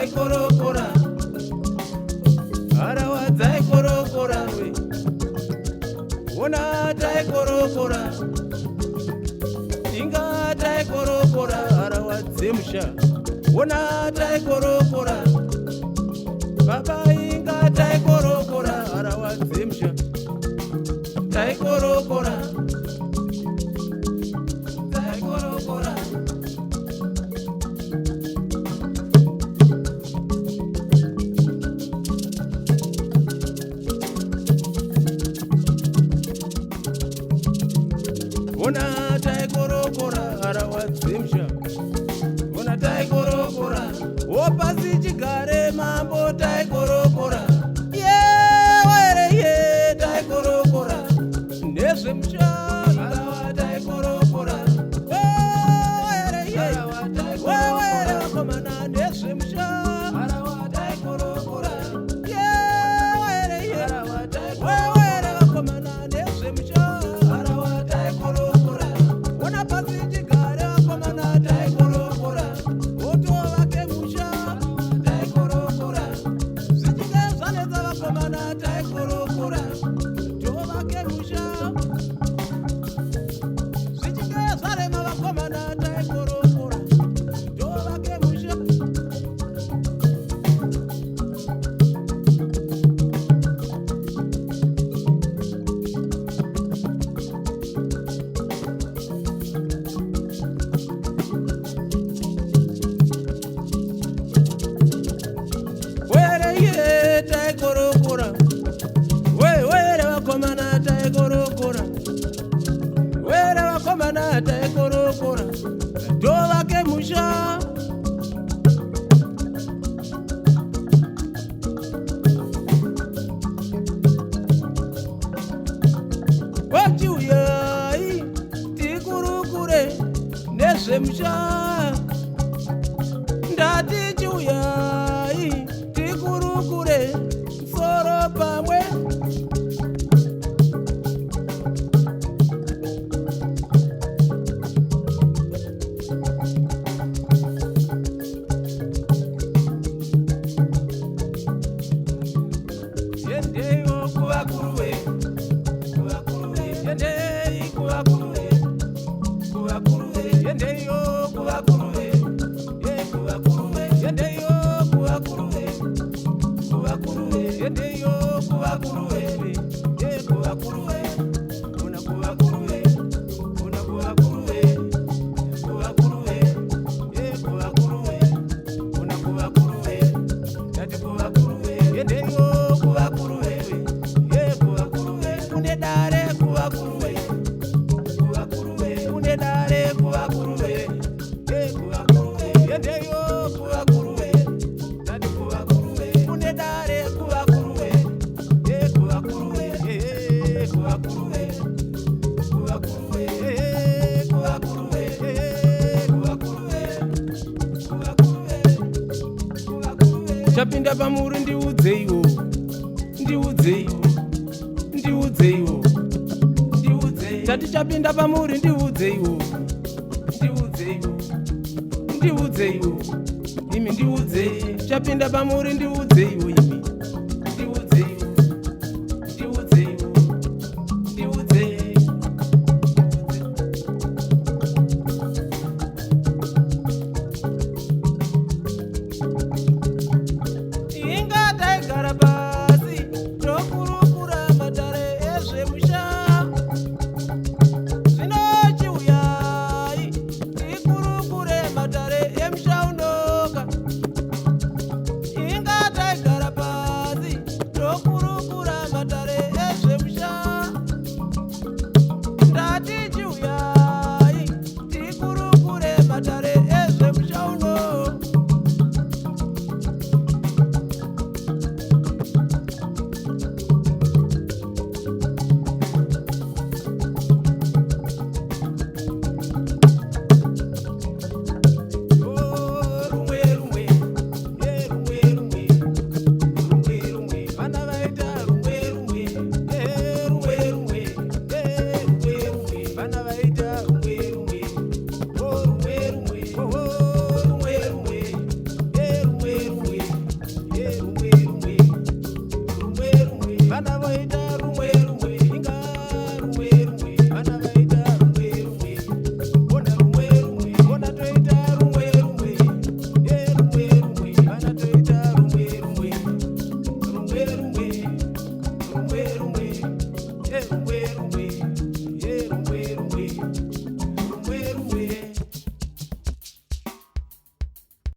taikorokora harawa dzaikorokora we ona taikorokora inga taikorokora harawa dzemusha ona taikorokora baba inga taikorokora harawa dzemusha taikorokora taikorokora ona taikorokora harawa dzemusha ona taikorokora wopasi chigare mambo taikorokora yewere ye taikorokora nezvemusha harawa taikorokora wewere ye wewere vakomana nezvemusha harawa taikorokora yewere ye wewere vakomana nezvemusha harawa taikorokora ona pasi chigare vakomana taikorokora otovake musha taikorokora zvichike zvanetsa vakomana taikorokora tovake musha zvichike zvarema vakomana taikorokora tovake musha were ye taikorokora were vakomana taikorokora were vakomana taikorokora tovake musha wachiuyai tikurukure nezvemusha ndati chiuyai tikurukure soro pamwe yendeyo kuvakuruwe yendei kuvakuruwe yendeyo kuvakuruwe yendeyo kuvakuruwe yendeyo kuvakuruwe ye kuvakuruwe una kuvakuruwe una kuvakuruwe kuvakuruwe ye kuvakuruwe una kuvakuruwe tati kuvakuruwe yendeyo kuvakuruwe ye kuvakuruwe une dare kuvakuruwe une dare kuvakuruwe ye kuvakuruwe yendeyo kuvakuruwe tati kuvakuruwe une dare kuvakuruwe ye kuvakuruwe kuvakuruwe kuvakuruwe kuvakuruwe kuvakuruwe kuvakuruwe chapinda pamuri ndiudzeiwo ndiudzeiwo ndiudzeiwo tati chapinda pamuri ndiudzeiwo ndiudzeiwo ndiudzeiwo imi ndiudzei chapinda pamuri ndiudzeiwo imi